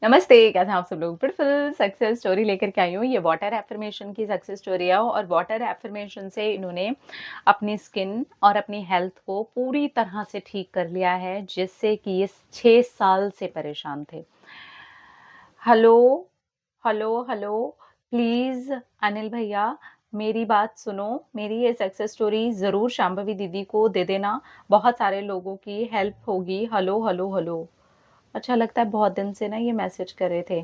नमस्ते, कैसे हैं आप सब लोग? ब्यूटीफुल सक्सेस स्टोरी लेकर के आई हूँ। ये वाटर एफर्मेशन की सक्सेस स्टोरी है और वाटर एफर्मेशन से इन्होंने अपनी स्किन और अपनी हेल्थ को पूरी तरह से ठीक कर लिया है, जिससे कि ये 6 साल से परेशान थे। हेलो, हेलो, प्लीज़ अनिल भैया मेरी बात सुनो। मेरी ये सक्सेस स्टोरी ज़रूर शांभवी दीदी को दे देना, बहुत सारे लोगों की हेल्प होगी। हेलो। अच्छा लगता है बहुत दिन से ना ये मैसेज कर रहे थे।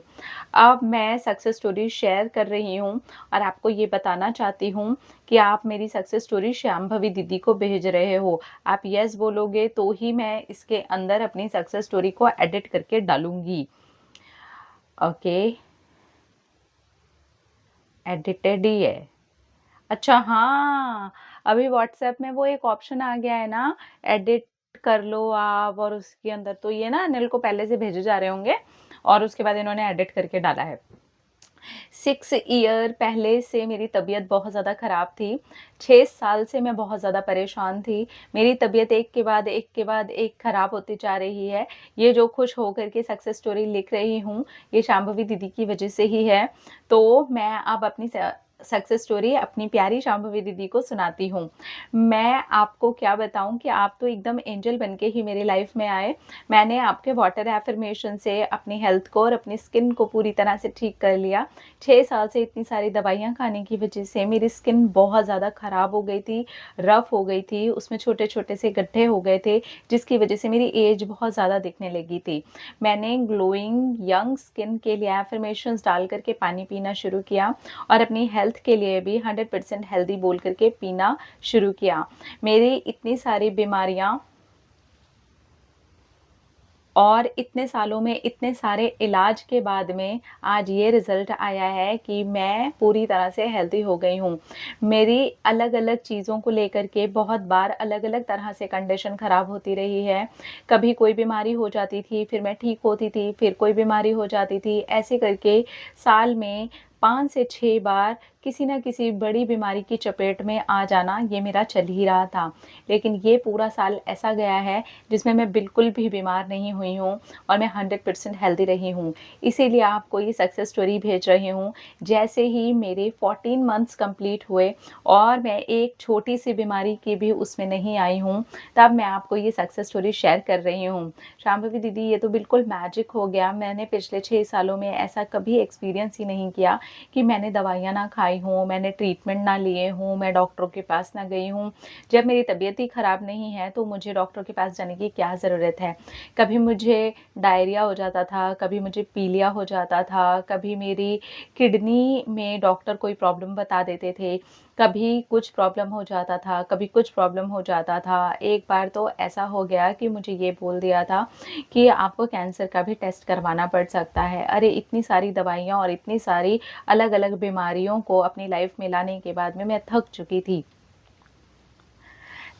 अब मैं सक्सेस स्टोरी शेयर कर रही हूँ और आपको ये बताना चाहती हूँ कि आप मेरी सक्सेस स्टोरी शांभवी दीदी को भेज रहे हो। आप येस बोलोगे तो ही मैं इसके अंदर अपनी सक्सेस स्टोरी को एडिट करके डालूँगी। ओके, एडिटेड ही है। अच्छा हाँ, अभी व्हाट्सएप में वो एक ऑप्शन आ गया है ना, एडिट कर लो आप और उसके अंदर तो ये ना अनिल को पहले से भेजे जा रहे होंगे और उसके बाद इन्होंने एडिट करके डाला है। 6 ईयर पहले से मेरी तबीयत बहुत ज़्यादा ख़राब थी। 6 साल से मैं बहुत ज़्यादा परेशान थी। मेरी तबीयत एक के बाद एक ख़राब होती जा रही है। ये जो खुश होकर के सक्सेस स्टोरी लिख रही हूँ, ये शांभवी दीदी की वज़ह से ही है। तो मैं अब अपनी सक्सेस स्टोरी अपनी प्यारी शांभवी दीदी को सुनाती हूँ। मैं आपको क्या बताऊँ कि आप तो एकदम एंजल बन के ही मेरी लाइफ़ में आए। मैंने आपके वाटर एफर्मेशन से अपनी हेल्थ को और अपनी स्किन को पूरी तरह से ठीक कर लिया। 6 साल से इतनी सारी दवाइयाँ खाने की वजह से मेरी स्किन बहुत ज़्यादा ख़राब हो गई थी, रफ़ हो गई थी, उसमें छोटे-छोटे से गड्ढे हो गए थे, जिसकी वजह से मेरी एज बहुत ज़्यादा दिखने लगी थी। मैंने ग्लोइंग यंग स्किन के लिए एफर्मेशंस डाल कर के पानी पीना शुरू किया और अपनी हेल्थ के लिए भी 100% हेल्दी बोल कर के पीना शुरू किया। मेरी इतनी सारी बीमारियाँ और इतने सालों में इतने सारे इलाज के बाद में आज ये रिज़ल्ट आया है कि मैं पूरी तरह से हेल्दी हो गई हूँ। मेरी अलग-अलग चीज़ों को लेकर के बहुत बार अलग-अलग तरह से कंडीशन ख़राब होती रही है। कभी कोई बीमारी हो जाती थी, फिर मैं ठीक होती थी, फिर कोई बीमारी हो जाती थी। ऐसे करके साल में 5 से 6 बार किसी न किसी बड़ी बीमारी की चपेट में आ जाना, ये मेरा चल ही रहा था। लेकिन ये पूरा साल ऐसा गया है जिसमें मैं बिल्कुल भी बीमार नहीं हुई हूँ और मैं 100% हेल्दी रही हूँ। इसीलिए आपको ये सक्सेस स्टोरी भेज रही हूँ। जैसे ही मेरे 14 मंथ्स कंप्लीट हुए और मैं एक छोटी-सी बीमारी की भी उसमें नहीं आई हूँ, तब मैं आपको ये सक्सेस स्टोरी शेयर कर रही हूँ। शांभवी दीदी ये तो बिल्कुल मैजिक हो गया। मैंने पिछले 6 सालों में ऐसा कभी एक्सपीरियंस ही नहीं किया कि मैंने दवाइयाँ ना खाई हों, मैंने ट्रीटमेंट ना लिए हों, मैं डॉक्टरों के पास ना गई हूँ। जब मेरी तबीयत ही ख़राब नहीं है तो मुझे डॉक्टर के पास जाने की क्या ज़रूरत है। कभी मुझे डायरिया हो जाता था, कभी मुझे पीलिया हो जाता था, कभी मेरी किडनी में डॉक्टर कोई प्रॉब्लम बता देते थे, कभी कुछ प्रॉब्लम हो जाता था, कभी कुछ प्रॉब्लम हो जाता था। एक बार तो ऐसा हो गया कि मुझे ये बोल दिया था कि आपको कैंसर का भी टेस्ट करवाना पड़ सकता है। अरे! इतनी सारी दवाइयाँ और इतनी सारी अलग-अलग बीमारियों को अपनी लाइफ़ में लाने के बाद में मैं थक चुकी थी।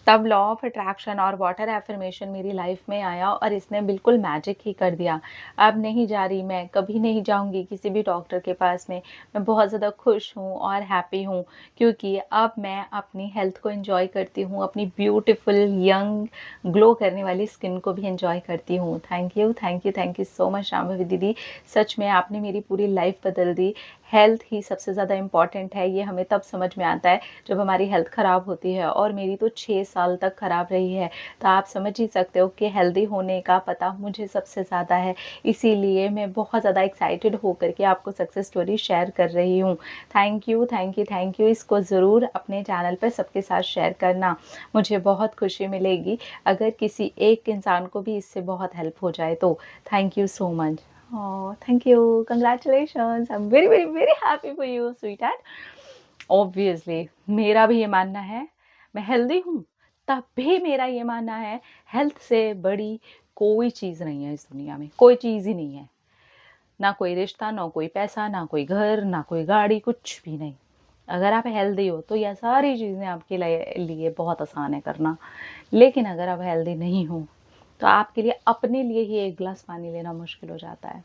तब लॉ ऑफ अट्रैक्शन और वाटर एफर्मेशन मेरी लाइफ में आया और इसने बिल्कुल मैजिक ही कर दिया। अब नहीं जा रही मैं, कभी नहीं जाऊँगी किसी भी डॉक्टर के पास में। मैं बहुत ज़्यादा खुश हूँ और हैप्पी हूँ क्योंकि अब मैं अपनी हेल्थ को एन्जॉय करती हूँ, अपनी ब्यूटीफुल यंग ग्लो करने वाली स्किन को भी एन्जॉय करती हूँ। Thank you so much Shambhavi दीदी। सच में आपने मेरी पूरी लाइफ बदल दी। हेल्थ ही सबसे ज़्यादा इम्पॉर्टेंट है, ये हमें तब समझ में आता है जब हमारी हेल्थ ख़राब होती है और मेरी तो 6 साल तक ख़राब रही है। तो आप समझ ही सकते हो कि हेल्दी होने का पता मुझे सबसे ज़्यादा है। इसीलिए मैं बहुत ज़्यादा एक्साइटेड होकर के आपको सक्सेस स्टोरी शेयर कर रही हूँ। Thank you. इसको ज़रूर अपने चैनल पर सबके साथ शेयर करना। मुझे बहुत खुशी मिलेगी अगर किसी एक इंसान को भी इससे बहुत हेल्प हो जाए तो। Thank you so much. Oh! Thank you, congratulations, I am very happy for you sweetheart. Obviously मेरा भी ये मानना है, मैं हेल्दी हूँ, तब भी मेरा ये मानना है हेल्थ से बड़ी कोई चीज़ नहीं है इस दुनिया में, कोई चीज़ ही नहीं है। ना कोई रिश्ता, ना कोई पैसा, ना कोई घर, ना कोई गाड़ी, कुछ भी नहीं। अगर आप हेल्दी हो तो ये सारी चीज़ें आपके लिए बहुत आसान है करना। लेकिन अगर आप हेल्दी नहीं हो, तो आपके लिए अपने लिए ही 1 ग्लास पानी लेना मुश्किल हो जाता है।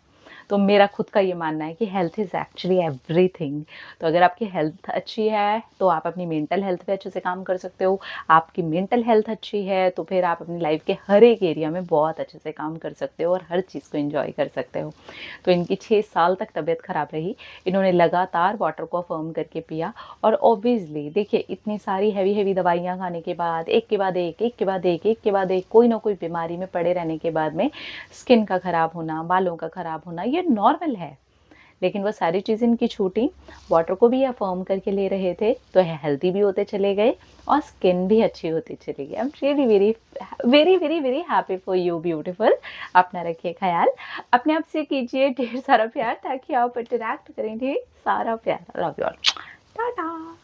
तो मेरा खुद का ये मानना है कि हेल्थ इज़ एक्चुअली एवरीथिंग। तो अगर आपकी हेल्थ अच्छी है, तो आप अपनी मेंटल हेल्थ पे अच्छे से काम कर सकते हो। आपकी मेंटल हेल्थ अच्छी है, तो फिर आप अपनी लाइफ़ के हर एक एरिया में बहुत अच्छे से काम कर सकते हो और हर चीज़ को एन्जॉय कर सकते हो। तो इनकी 6 साल तक तबीयत ख़राब रही। इन्होंने लगातार वाटर को अफ़र्म करके पिया और ऑब्वियसली देखिए इतनी सारी हेवी-हेवी दवाइयाँ खाने के बाद, एक के बाद एक, एक के बाद एक के बाद एक कोई ना कोई बीमारी में पड़े रहने के बाद में स्किन का ख़राब होना, बालों का ख़राब होना ये नॉर्मल है। लेकिन वो सारी चीज़ें इनकी छूटी, वाटर को भी अफ़र्म करके ले रहे थे, तो हेल्दी भी होते चले गए और स्किन भी अच्छी होती चली गई। I am really very very very very happy for you beautiful. अपना रखिए ख़याल, अपने आप से कीजिए ढेर सारा प्यार ताकि आप इंटरैक्ट करें ढेर सारा प्यार। Love you all. टाटा।